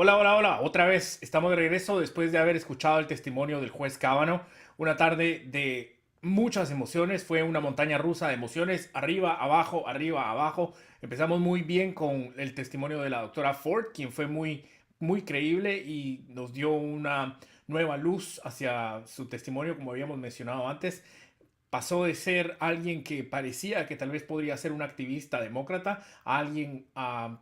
Hola, hola, hola. Otra vez estamos de regreso después de haber escuchado el testimonio del juez Kavanaugh. Una tarde de muchas emociones. Fue una montaña rusa de emociones. Arriba, abajo, arriba, abajo. Empezamos muy bien con el testimonio de la doctora Ford, quien fue muy creíble y nos dio una nueva luz hacia su testimonio, como habíamos mencionado antes. Pasó de ser alguien que parecía que tal vez podría ser un activista demócrata a alguien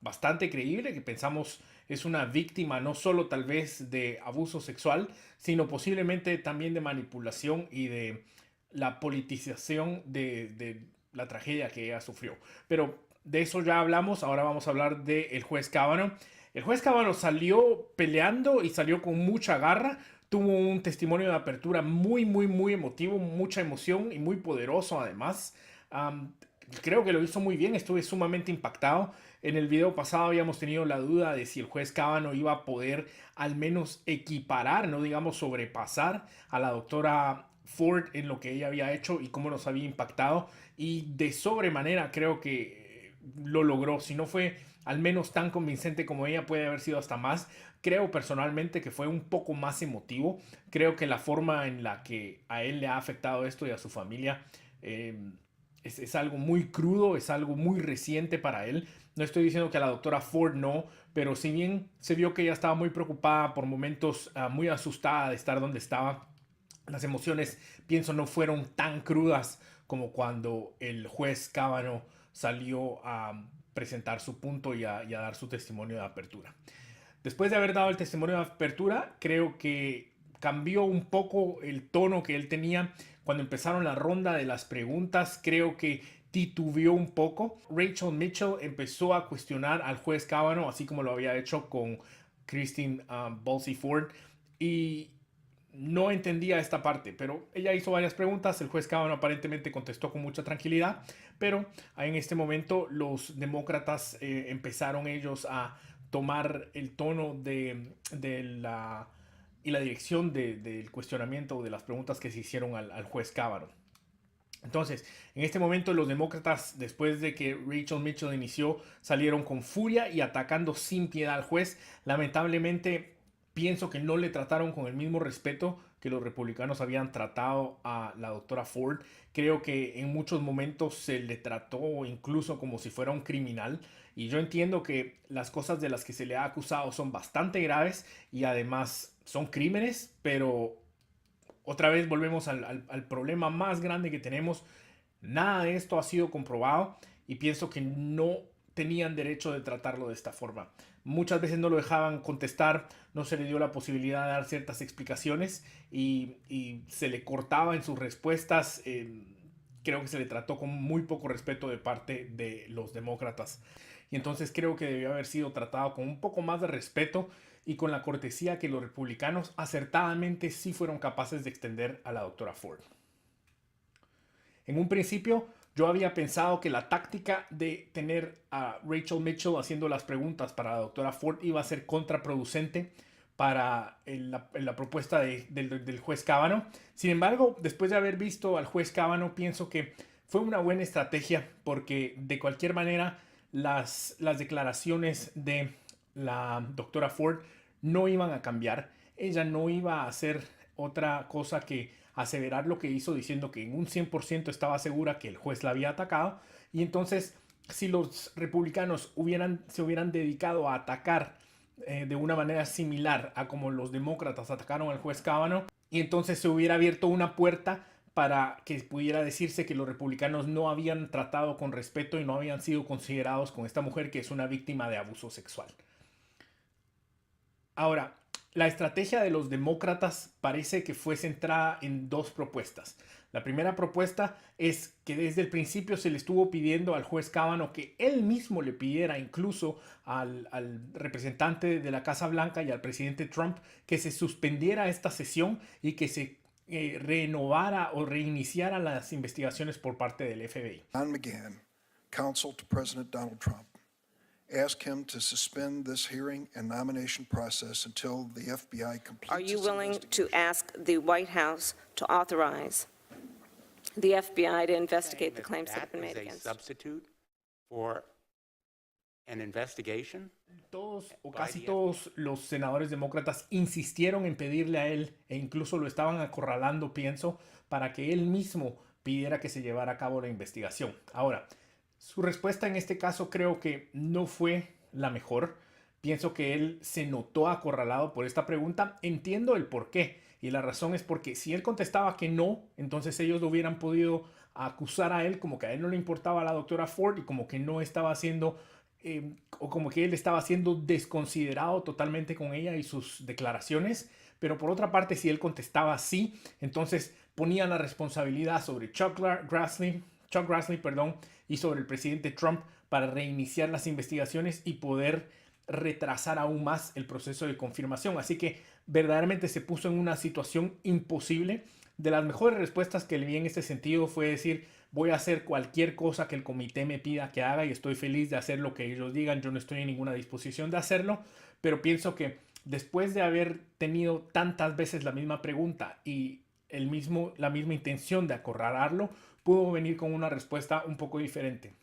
bastante creíble, que pensamos es una víctima no solo tal vez de abuso sexual, sino posiblemente también de manipulación y de la politización de la tragedia que ella sufrió. Pero de eso ya hablamos, ahora vamos a hablar del juez Kavanaugh. El juez Kavanaugh salió peleando y salió con mucha garra, tuvo un testimonio de apertura muy emotivo, mucha emoción y muy poderoso además. Um, Creo que lo hizo muy bien, estuve sumamente impactado. En el video pasado habíamos tenido la duda de si el juez Kavanaugh iba a poder al menos equiparar, no digamos sobrepasar a la doctora Ford en lo que ella había hecho y cómo nos había impactado. Y de sobremanera creo que lo logró. Si no fue al menos tan convincente como ella, puede haber sido hasta más. Creo personalmente que fue un poco más emotivo. Creo que la forma en la que a él le ha afectado esto y a su familia eh, es algo muy crudo, es algo muy reciente para él. No estoy diciendo que a la doctora Ford no, pero si bien se vio que ella estaba muy preocupada por momentos, muy asustada de estar donde estaba, las emociones, pienso, no fueron tan crudas como cuando el juez Kavanaugh salió a presentar su punto y a dar su testimonio de apertura. Después de haber dado el testimonio de apertura, creo que cambió un poco el tono que él tenía cuando empezaron la ronda de las preguntas. Creo que titubeó un poco. Rachel Mitchell empezó a cuestionar al juez Kavanaugh, así como lo había hecho con Christine Blasey Ford, y no entendía esta parte, pero ella hizo varias preguntas. El juez Kavanaugh aparentemente contestó con mucha tranquilidad, pero en este momento los demócratas empezaron ellos a tomar el tono de la y la dirección del cuestionamiento o de las preguntas que se hicieron al juez Kavanaugh. Entonces, en este momento los demócratas, después de que Rachel Mitchell inició, salieron con furia y atacando sin piedad al juez. Lamentablemente, pienso que no le trataron con el mismo respeto que los republicanos habían tratado a la doctora Ford. Creo que en muchos momentos se le trató incluso como si fuera un criminal. Y yo entiendo que las cosas de las que se le ha acusado son bastante graves y además son crímenes, pero otra vez volvemos al problema más grande que tenemos. Nada de esto ha sido comprobado y pienso que no tenían derecho de tratarlo de esta forma. Muchas veces no lo dejaban contestar, no se le dio la posibilidad de dar ciertas explicaciones y se le cortaba en sus respuestas. Creo que se le trató con muy poco respeto de parte de los demócratas. Y entonces creo que debió haber sido tratado con un poco más de respeto y con la cortesía que los republicanos acertadamente sí fueron capaces de extender a la doctora Ford. En un principio yo había pensado que la táctica de tener a Rachel Mitchell haciendo las preguntas para la doctora Ford iba a ser contraproducente para la propuesta del juez Kavanaugh. Sin embargo, después de haber visto al juez Kavanaugh, pienso que fue una buena estrategia porque de cualquier manera las declaraciones de la doctora Ford no iban a cambiar. Ella no iba a hacer otra cosa que aseverar lo que hizo diciendo que en un 100% estaba segura que el juez la había atacado. Y entonces, si los republicanos se hubieran dedicado a atacar de una manera similar a como los demócratas atacaron al juez Kavanaugh, y entonces se hubiera abierto una puerta para que pudiera decirse que los republicanos no habían tratado con respeto y no habían sido considerados con esta mujer que es una víctima de abuso sexual. Ahora, la estrategia de los demócratas parece que fue centrada en dos propuestas. La primera propuesta es que desde el principio se le estuvo pidiendo al juez Kavanaugh que él mismo le pidiera incluso al representante de la Casa Blanca y al presidente Trump que se suspendiera esta sesión y que se renovara o reiniciara las investigaciones por parte del FBI. John McGahn, counsel to President Donald Trump, ask him to suspend this hearing and nomination process until the FBI completes Are you its willing to investigation. ask the White House to authorize the FBI to investigate Saying the claims that have been made that is a against you? substitute for an investigation. Todos o casi todos los senadores demócratas insistieron en pedirle a él, e incluso lo estaban acorralando, pienso, para que él mismo pidiera que se llevara a cabo la investigación. Ahora, su respuesta en este caso creo que no fue la mejor. Pienso que él se notó acorralado por esta pregunta. Entiendo el por qué. Y la razón es porque si él contestaba que no, entonces ellos lo hubieran podido acusar a él como que a él no le importaba a la doctora Ford y como que no estaba haciendo, o como que él estaba siendo desconsiderado totalmente con ella y sus declaraciones. Pero por otra parte, si él contestaba sí, entonces ponían la responsabilidad sobre Chuck Grassley, y sobre el presidente Trump para reiniciar las investigaciones y poder retrasar aún más el proceso de confirmación. Así que verdaderamente se puso en una situación imposible. De las mejores respuestas que le vi en este sentido fue decir: voy a hacer cualquier cosa que el comité me pida que haga y estoy feliz de hacer lo que ellos digan. Yo no estoy en ninguna disposición de hacerlo, pero pienso que después de haber tenido tantas veces la misma pregunta y la misma intención de acorralarlo, pudo venir con una respuesta un poco diferente.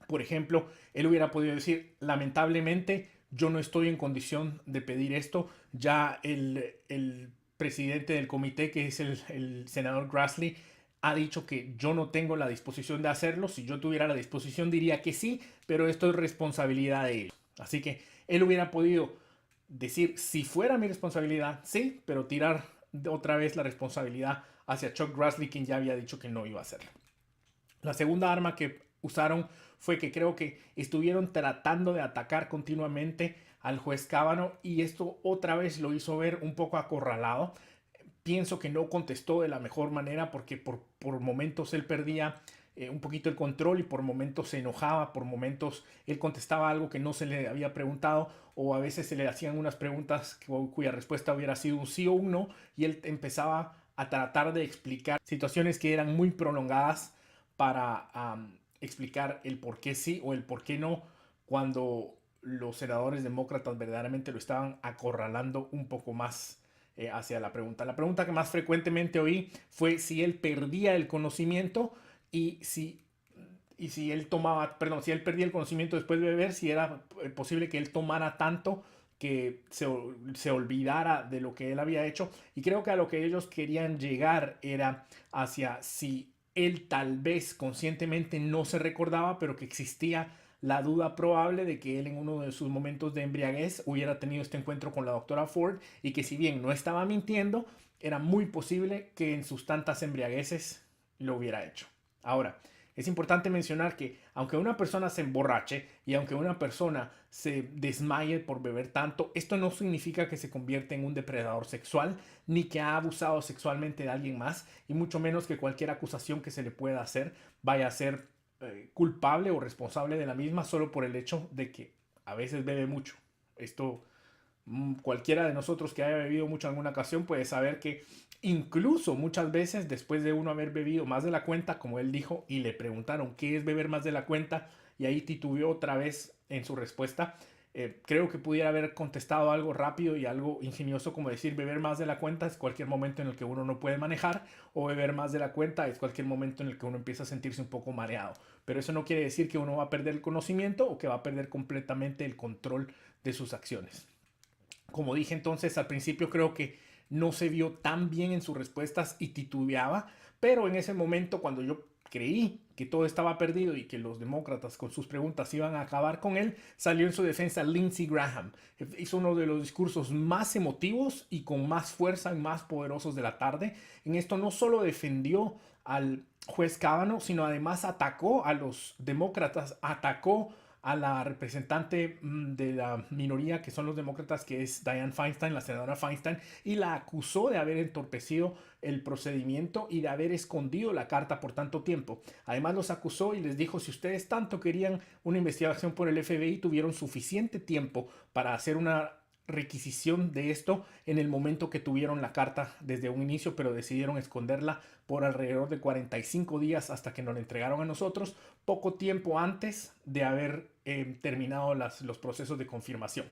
Por ejemplo, él hubiera podido decir: lamentablemente yo no estoy en condición de pedir esto. Ya el presidente del comité, que es el senador Grassley, ha dicho que yo no tengo la disposición de hacerlo. Si yo tuviera la disposición diría que sí, pero esto es responsabilidad de él. Así que él hubiera podido decir: si fuera mi responsabilidad, sí, pero tirar otra vez la responsabilidad hacia Chuck Grassley, quien ya había dicho que no iba a hacerlo. La segunda arma que usaron fue que creo que estuvieron tratando de atacar continuamente al juez Kavanaugh y esto otra vez lo hizo ver un poco acorralado. Pienso que no contestó de la mejor manera porque por momentos él perdía un poquito el control y por momentos se enojaba, por momentos él contestaba algo que no se le había preguntado o a veces se le hacían unas preguntas cuya respuesta hubiera sido un sí o un no y él empezaba a tratar de explicar situaciones que eran muy prolongadas para explicar el por qué sí o el por qué no, cuando los senadores demócratas verdaderamente lo estaban acorralando un poco más hacia la pregunta. La pregunta que más frecuentemente oí fue si él perdía el conocimiento y si él si él perdía el conocimiento después de beber, si era posible que él tomara tanto que se olvidara de lo que él había hecho. Y creo que a lo que ellos querían llegar era hacia si él tal vez conscientemente no se recordaba, pero que existía la duda probable de que él en uno de sus momentos de embriaguez hubiera tenido este encuentro con la doctora Ford y que si bien no estaba mintiendo, era muy posible que en sus tantas embriagueces lo hubiera hecho. Ahora, es importante mencionar que aunque una persona se emborrache y aunque una persona se desmaye por beber tanto, esto no significa que se convierte en un depredador sexual ni que ha abusado sexualmente de alguien más y mucho menos que cualquier acusación que se le pueda hacer vaya a ser culpable o responsable de la misma solo por el hecho de que a veces bebe mucho. Esto cualquiera de nosotros que haya bebido mucho en alguna ocasión puede saber que incluso muchas veces después de uno haber bebido más de la cuenta, como él dijo, y le preguntaron qué es beber más de la cuenta y ahí titubeó otra vez en su respuesta, creo que pudiera haber contestado algo rápido y algo ingenioso como decir: beber más de la cuenta es cualquier momento en el que uno no puede manejar, o beber más de la cuenta es cualquier momento en el que uno empieza a sentirse un poco mareado. Pero eso no quiere decir que uno va a perder el conocimiento o que va a perder completamente el control de sus acciones. Como dije entonces al principio, creo que no se vio tan bien en sus respuestas y titubeaba, pero en ese momento cuando yo creí que todo estaba perdido y que los demócratas con sus preguntas iban a acabar con él, salió en su defensa Lindsey Graham. Hizo uno de los discursos más emotivos y con más fuerza y más poderosos de la tarde. En esto no solo defendió al juez Kavanaugh, sino además atacó a los demócratas, atacó a la representante de la minoría que son los demócratas, que es Dianne Feinstein, la senadora Feinstein, y la acusó de haber entorpecido el procedimiento y de haber escondido la carta por tanto tiempo. Además los acusó y les dijo: si ustedes tanto querían una investigación por el FBI, tuvieron suficiente tiempo para hacer una requisición de esto en el momento que tuvieron la carta desde un inicio, pero decidieron esconderla por alrededor de 45 días hasta que nos la entregaron a nosotros, poco tiempo antes de haber terminado los procesos de confirmación.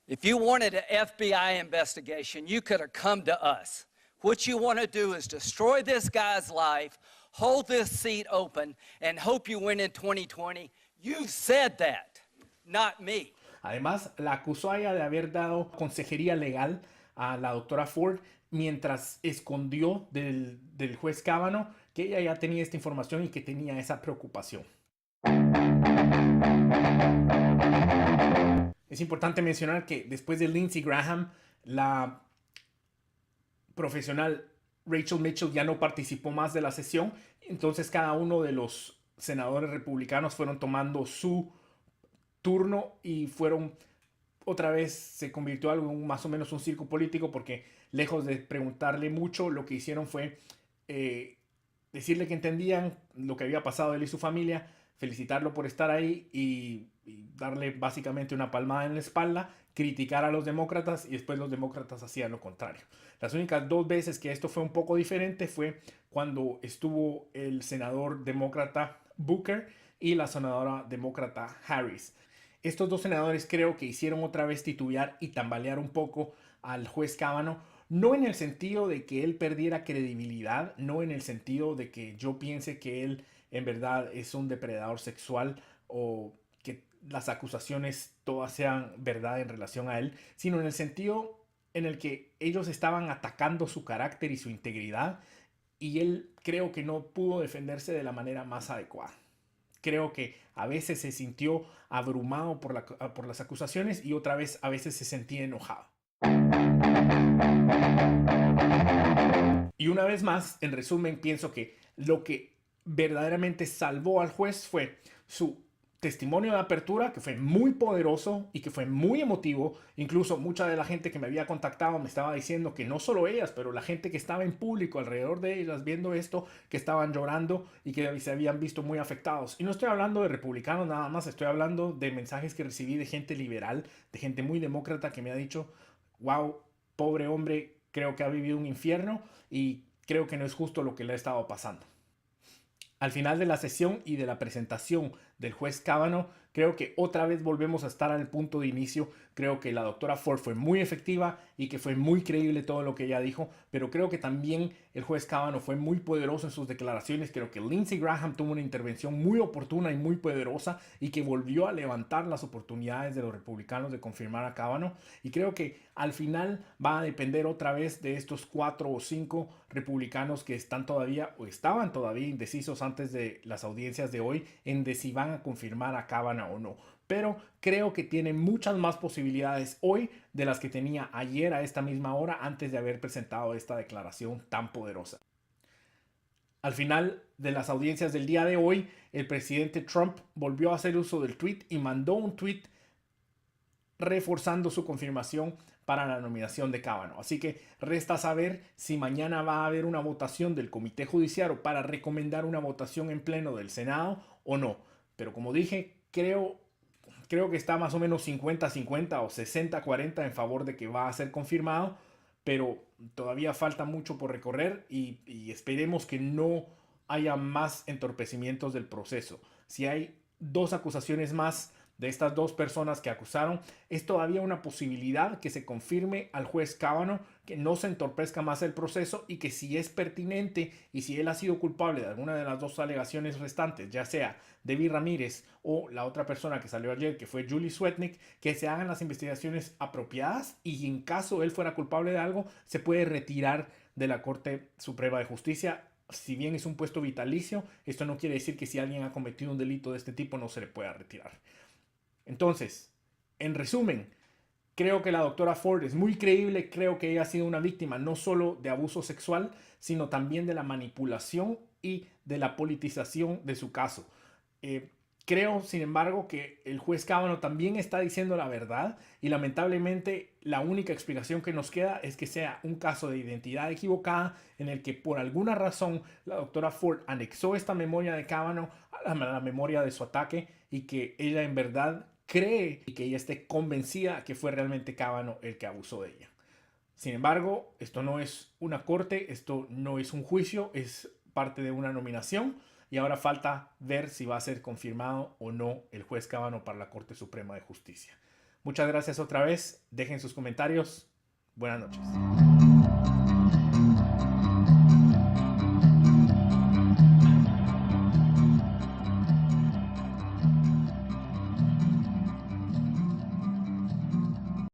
If you wanted an FBI investigation, you could have come to us. What you want to do is destroy this guy's life, hold this seat open, and hope you win in 2020. You've said that. not me. Además, la acusó a ella de haber dado consejería legal a la doctora Ford mientras escondió del juez Kavanaugh que ella ya tenía esta información y que tenía esa preocupación. Es importante mencionar que después de Lindsey Graham, la profesional Rachel Mitchell ya no participó más de la sesión. Entonces cada uno de los senadores republicanos fueron tomando su turno y fueron, otra vez se convirtió algo en más o menos un circo político, porque lejos de preguntarle mucho, lo que hicieron fue decirle que entendían lo que había pasado él y su familia, felicitarlo por estar ahí y darle básicamente una palmada en la espalda, criticar a los demócratas, y después los demócratas hacían lo contrario. Las únicas dos veces que esto fue un poco diferente fue cuando estuvo el senador demócrata Booker y la senadora demócrata Harris. Estos dos senadores creo que hicieron otra vez titubear y tambalear un poco al juez Kavanaugh, no en el sentido de que él perdiera credibilidad, no en el sentido de que yo piense que él en verdad es un depredador sexual o que las acusaciones todas sean verdad en relación a él, sino en el sentido en el que ellos estaban atacando su carácter y su integridad, y él creo que no pudo defenderse de la manera más adecuada. Creo que a veces se sintió abrumado por las acusaciones y otra vez a veces se sentía enojado. Y una vez más, en resumen, pienso que lo que verdaderamente salvó al juez fue su testimonio de apertura, que fue muy poderoso y que fue muy emotivo. Incluso mucha de la gente que me había contactado me estaba diciendo que no solo ellas, pero la gente que estaba en público alrededor de ellas viendo esto, que estaban llorando y que se habían visto muy afectados. Y no estoy hablando de republicanos nada más, estoy hablando de mensajes que recibí de gente liberal, de gente muy demócrata que me ha dicho: wow, pobre hombre, creo que ha vivido un infierno y creo que no es justo lo que le ha estado pasando. Al final de la sesión y de la presentación del juez Kavanaugh, creo que otra vez volvemos a estar al punto de inicio. Creo que la doctora Ford fue muy efectiva y que fue muy creíble todo lo que ella dijo, pero creo que también el juez Kavanaugh fue muy poderoso en sus declaraciones. Creo que Lindsey Graham tuvo una intervención muy oportuna y muy poderosa y que volvió a levantar las oportunidades de los republicanos de confirmar a Kavanaugh. Y creo que al final va a depender otra vez de estos 4 o 5 republicanos que están todavía o estaban todavía indecisos antes de las audiencias de hoy en de si van a confirmar a Kavanaugh o no. Pero creo que tiene muchas más posibilidades hoy de las que tenía ayer a esta misma hora antes de haber presentado esta declaración tan poderosa. Al final de las audiencias del día de hoy, el presidente Trump volvió a hacer uso del tweet y mandó un tweet reforzando su confirmación para la nominación de Kavanaugh. Así que resta saber si mañana va a haber una votación del Comité Judiciario para recomendar una votación en pleno del Senado o no. Pero como dije, creo que está más o menos 50-50 o 60-40 en favor de que va a ser confirmado, pero todavía falta mucho por recorrer y esperemos que no haya más entorpecimientos del proceso. Si hay 2 acusaciones más de estas 2 personas que acusaron, es todavía una posibilidad que se confirme al juez Kavanaugh, que no se entorpezca más el proceso y que si es pertinente y si él ha sido culpable de alguna de las 2 alegaciones restantes, ya sea Debbie Ramírez o la otra persona que salió ayer, que fue Julie Swetnick, que se hagan las investigaciones apropiadas y en caso él fuera culpable de algo, se puede retirar de la Corte Suprema de Justicia. Si bien es un puesto vitalicio, esto no quiere decir que si alguien ha cometido un delito de este tipo no se le pueda retirar. Entonces, en resumen, creo que la doctora Ford es muy creíble, creo que ella ha sido una víctima no solo de abuso sexual, sino también de la manipulación y de la politización de su caso. Creo, sin embargo, que el juez Kavanaugh también está diciendo la verdad y lamentablemente la única explicación que nos queda es que sea un caso de identidad equivocada en el que por alguna razón la doctora Ford anexó esta memoria de Kavanaugh a la memoria de su ataque y que ella en verdad cree y que ella esté convencida que fue realmente Kavanaugh el que abusó de ella. Sin embargo, esto no es una corte, esto no es un juicio, es parte de una nominación y ahora falta ver si va a ser confirmado o no el juez Kavanaugh para la Corte Suprema de Justicia. Muchas gracias otra vez, dejen sus comentarios, buenas noches.